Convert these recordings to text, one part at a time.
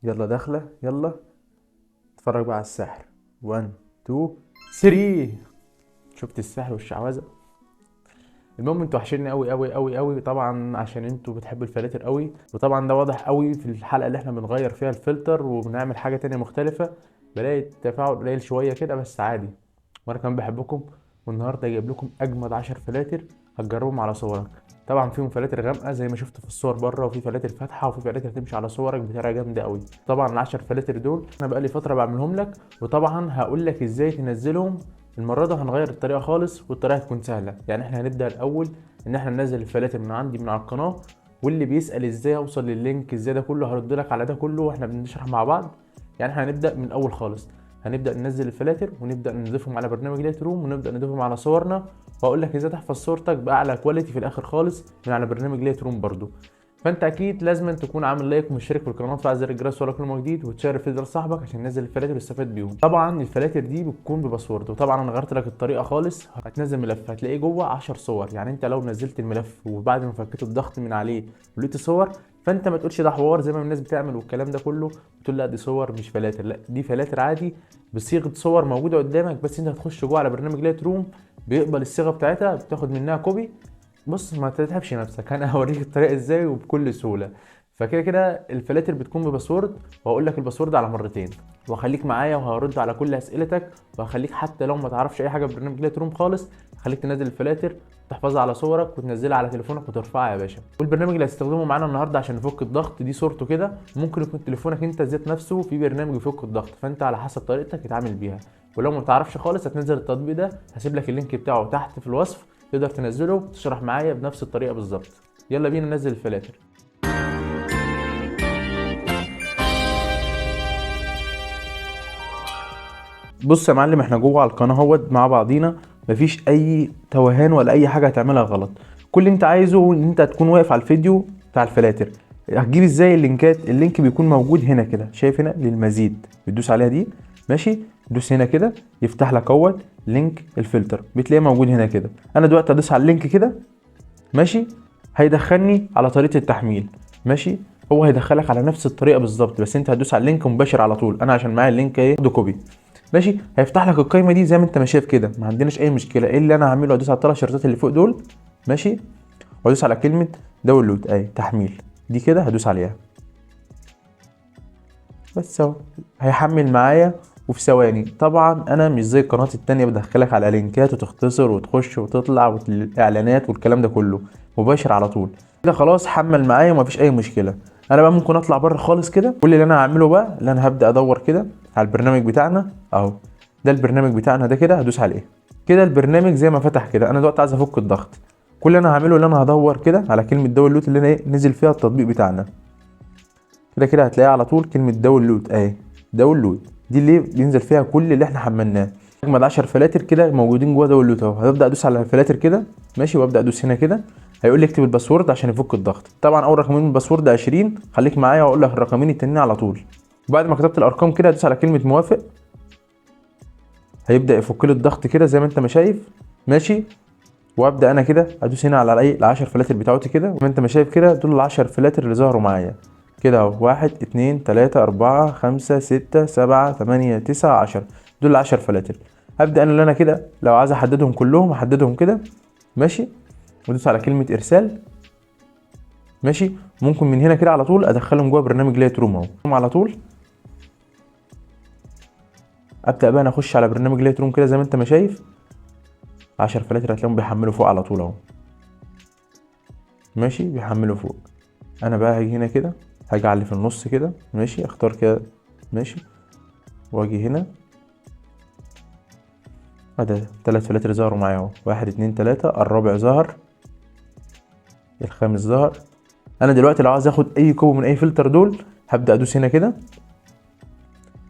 يلا داخلة، يلا اتفرج بقى على السحر. 1 2 3. شفت السحر والشعوذة. المهم انتوا وحشني قوي قوي قوي قوي طبعا، عشان انتوا بتحبوا الفلاتر قوي، وطبعا ده واضح قوي في الحلقة اللي احنا بنغير فيها الفلتر وبنعمل حاجة تانية مختلفة. بلاقي التفاعل قليل شوية كده بس عادي، وانا كمان بحبكم. والنهارده جايب لكم اجمد 10 فلاتر هتجربهم على صورك. طبعا فيهم فلاتر غامقه زي ما شفت في الصور بره، وفي فلاتر فاتحه، وفي فلاتر تمشي على صورك بطريقه جامده قوي. طبعا العشر فلاتر دول انا بقالي فتره بعملهم لك، وطبعا هقول لك ازاي تنزلهم. المره دي هنغير الطريقه خالص، والطريقه تكون سهله. يعني احنا هنبدا الاول ان احنا ننزل الفلاتر من عندي من على القناه. واللي بيسال ازاي اوصل لللينك ازاي ده كله هرد لك على ده كله واحنا بنشرح مع بعض. يعني احنا هنبدا من الاول خالص. هنبدا ننزل الفلاتر ونبدا نضيفهم على برنامج لايت روم ونبدا نضيفهم على صورنا. واقول لك ازاي تحفظ صورتك باعلى كواليتي في الاخر خالص من على برنامج لايت روم برضو. فانت اكيد لازم تكون عامل لايك ومشترك في القناه وتفعل زر الجرس ولا كل ما جديد، وتشير الفيديو لصاحبك عشان ينزل الفلاتر ويستفاد بيهم. طبعا الفلاتر دي بتكون بباسورد، وطبعا انا غيرت لك الطريقه خالص. هتنزل ملف هتلاقيه جوه 10 صور. يعني انت لو نزلت الملف وبعد ما فكيت الضغط من عليه ولقيت صور، فانت ما تقولش ده حوار زي ما الناس بتعمل والكلام ده كله، بتقول لا دي صور مش فلاتر. لا، دي فلاتر عادي بصيغه صور موجوده قدامك، بس انت هتخش جوه على برنامج لايت روم بيقبل الصيغه بتاعتها، بتاخد منها كوبي. بص ما تتعبش نفسك، انا هوريك الطريقه ازاي وبكل سهوله. فكده كده الفلاتر بتكون بباسورد، وهقول لك الباسورد على مرتين، وهخليك معايا وهرد على كل اسئلتك، وهخليك حتى لو ما تعرفش اي حاجه في برنامج لايت روم خالص هخليك تنزل الفلاتر، تحفظها على صورك وتنزلها على تليفونك وترفعها يا باشا. والبرنامج اللي هتستخدمه معانا النهارده عشان نفك الضغط دي صورته كده. ممكن يكون تليفونك انت ذات نفسه في برنامج يفك الضغط، فانت على حسب طريقتك اتعامل بيها. ولو ما تعرفش خالص هتنزل التطبيق ده، هسيب لك اللينك بتاعه تحت في الوصف، تقدر تنزله وتشرح معايا بنفس الطريقه بالظبط. يلا بينا ننزل الفلاتر. بص يا معلم، احنا جوه على القناه اهوت مع بعضينا. مفيش اي توهان ولا اي حاجه هتعملها غلط. كل اللي انت عايزه ان انت تكون واقف على الفيديو بتاع الفلاتر. هتجيب ازاي اللينكات؟ اللينك بيكون موجود هنا كده، شايف هنا للمزيد بتدوس عليها دي. ماشي، دوس هنا كده يفتح لك اهوت لينك الفلتر، بتلاقيه موجود هنا كده. انا دلوقتي ادوس على اللينك كده. ماشي، هيدخلني على طريقه التحميل. ماشي، هو هيدخلك على نفس الطريقه بالظبط، بس انت هتدوس على اللينك مباشر على طول. انا عشان معايا اللينك ايه خده كوبي. ماشي، هيفتح لك القايمه دي زي ما انت ما شايف كده، ما عندناش اي مشكله. ايه اللي انا هعمله؟ هدوس على الثلاث شرطات اللي فوق دول. ماشي، وادوس على كلمه داونلود اهي تحميل، دي كده هدوس عليها. بس اهو هيحمل معايا وفي ثواني. طبعا انا مش زي القناه التانية بدخلك على لينكات وتختصر وتخش وتطلع والاعلانات والكلام ده كله، مباشر على طول كده. خلاص حمل معايا ومفيش اي مشكله. انا بقى ممكن اطلع بره خالص كده. كل اللي انا هعمله بقى اللي انا هبدا ادور كده على البرنامج بتاعنا اهو. ده البرنامج بتاعنا ده كده، هدوس عليه كده. البرنامج زي ما فتح كده. انا دلوقتي عايز افك الضغط. كل اللي انا هعمله اللي انا هدور كده على كلمه داونلود اللي انا نزل فيها التطبيق بتاعنا. كده كده هتلاقيها على طول كلمه داونلود اهي. داونلود دي اللي بينزل فيها كل اللي احنا حملناه. اجمد 10 فلاتر كده موجودين جوه داونلود اهو. هبدا ادوس على الفلاتر كده. ماشي، وابدا ادوس هنا كده. هيقول لي اكتب الباسورد عشان يفك الضغط. طبعا اول رقمين من الباسورد 20. خليك معايا واقول لك الرقمين التانيين على طول. وبعد ما كتبت الارقام كده ادوس على كلمه موافق. هيبدا يفك لي الضغط كده زي ما انت ما شايف. ماشي، وابدا انا كده ادوس هنا على ايه ال10 فلاتر بتاعتي كده. وانت ما شايف كده دول ال10 فلاتر اللي ظهروا معايا كده اهو. 1 2 3 4 5 6 7 8 9 10. دول ال10 فلاتر. هبدا انا اللي انا كده لو عايز احددهم كلهم احددهم كده. ماشي، وادوس على كلمه ارسال. ماشي، ممكن من هنا كده على طول ادخلهم جوه برنامج لايت روم اهو على طول. ابدا بقى انا اخش على برنامج لايت روم كده زي ما انت ما شايف. 10 فلاتر هتلاقيهم بيحملوا فوق على طول اهو. ماشي، بيحملوا فوق. انا بقى هاجي هنا كده، هاجي على اللي في النص كده. ماشي، اختار كده. ماشي، واجي هنا. ادي 3 فلاتر ظهروا معايا اهو. 1 2 3. الرابع ظهر، الخامس ظهر. انا دلوقتي لو عايز اخد اي كوب من اي فلتر دول هبدا ادوس هنا كده،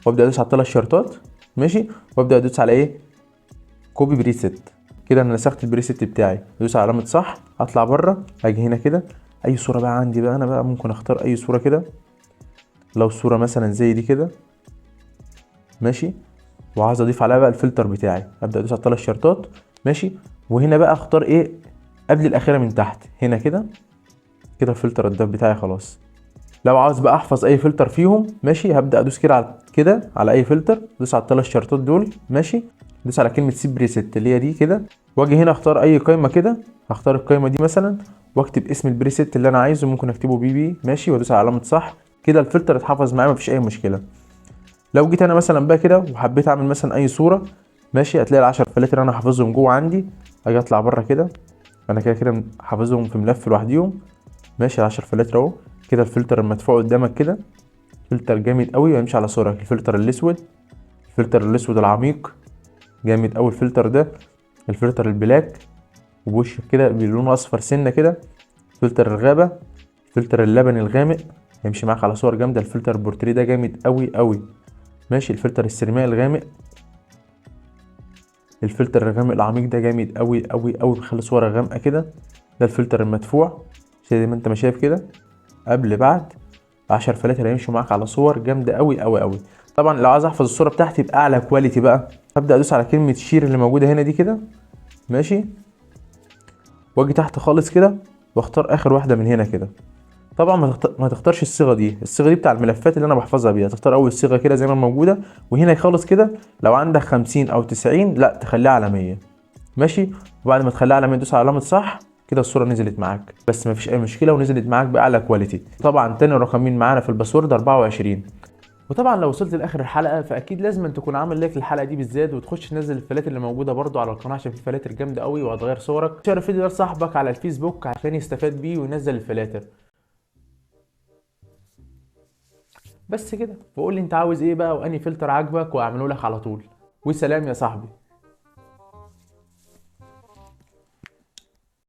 وابدا ادوس على الثلاث شرطات. ماشي، وابدا ادوس على ايه كوبي بريست. كده انا نسخت البريست بتاعي. ادوس على علامه صح، اطلع بره. هاجي هنا كده اي صوره بقى عندي بقى، انا بقى ممكن اختار اي صوره كده. لو صوره مثلا زي دي كده. ماشي، وعايز اضيف عليها بقى الفلتر بتاعي، ابدا ادوس على الثلاث شرطات. ماشي، وهنا بقى اختار ايه قبل الاخيره من تحت هنا كده. كده الفلتر الضاف بتاعي خلاص. لو عاوز بقى احفظ اي فلتر فيهم ماشي، هبدا ادوس كده على اي فلتر، ادوس على الثلاث شرطات دول ماشي، ادوس على كلمه سيب بريست اللي هي دي كده، واجي هنا اختار اي قائمه كده، هختار القائمه دي مثلا، واكتب اسم البريست اللي انا عايزه، ممكن اكتبه بي ماشي، وادوس على علامه صح. كده الفلتر اتحفظ معايا مفيش اي مشكله. لو جيت انا مثلا بقى كده وحبيت اعمل مثلا اي صوره ماشي، هتلاقي العشر فلاتر انا حافظهم جوه عندي. اجي اطلع بره كده، انا كده كده حافظهم في ملف لوحديهم ماشي، العشر فلاتر اهو. كده الفلتر المدفوع قدامك كده، فلتر جامد قوي ويمشي على صورك. الفلتر الاسود، الفلتر الاسود العميق جامد قوي الفلتر ده. الفلتر البلاك وبوشك كده بلونه اصفر سنه كده. فلتر الغابه، فلتر اللبني الغامق يمشي معاك على صور جامده. الفلتر البورتريه ده جامد قوي قوي ماشي. الفلتر السينمائي الغامق، الفلتر الغامق العميق ده جامد قوي قوي قوي، بيخلي صورك غامقه كده. ده الفلتر المدفوع زي ما انت ما شايف كده، قبل بعد. 10 فلاتر هيمشوا معاك على صور جامده قوي قوي قوي. طبعا لو عايز احفظ الصوره بتاعتي باعلى كواليتي بقى، هبدا ادوس على كلمه شير اللي موجوده هنا دي كده ماشي، واجي تحت خالص كده واختار اخر واحده من هنا كده. طبعا ما تختارش الصيغه دي، الصيغه دي بتاع الملفات اللي انا بحفظها بيها. تختار اول صيغه كده زي ما موجوده، وهنا خالص كده لو عندك 50 او 90 لا تخليها على 100 ماشي. وبعد ما تخليها على 100 تدوس على علامه صح، كده الصوره نزلت معاك بس مفيش اي مشكله، ونزلت معاك باعلى كواليتي. طبعا تاني رقمين معانا في الباسورد 24. وطبعا لو وصلت لاخر الحلقه فاكيد لازم أن تكون عامل لايك للحلقه دي بالذات، وتخش تنزل الفلاتر اللي موجوده برضو على القناه عشان في فلاتر جامده قوي وهتغير صورك. شير الفيديو ده لصاحبك على الفيسبوك عشان يستفاد بيه وينزل الفلاتر. بس كده، وقول لي انت عاوز ايه بقى واني فلتر عاجبك واعمله لك على طول. وسلام يا صاحبي.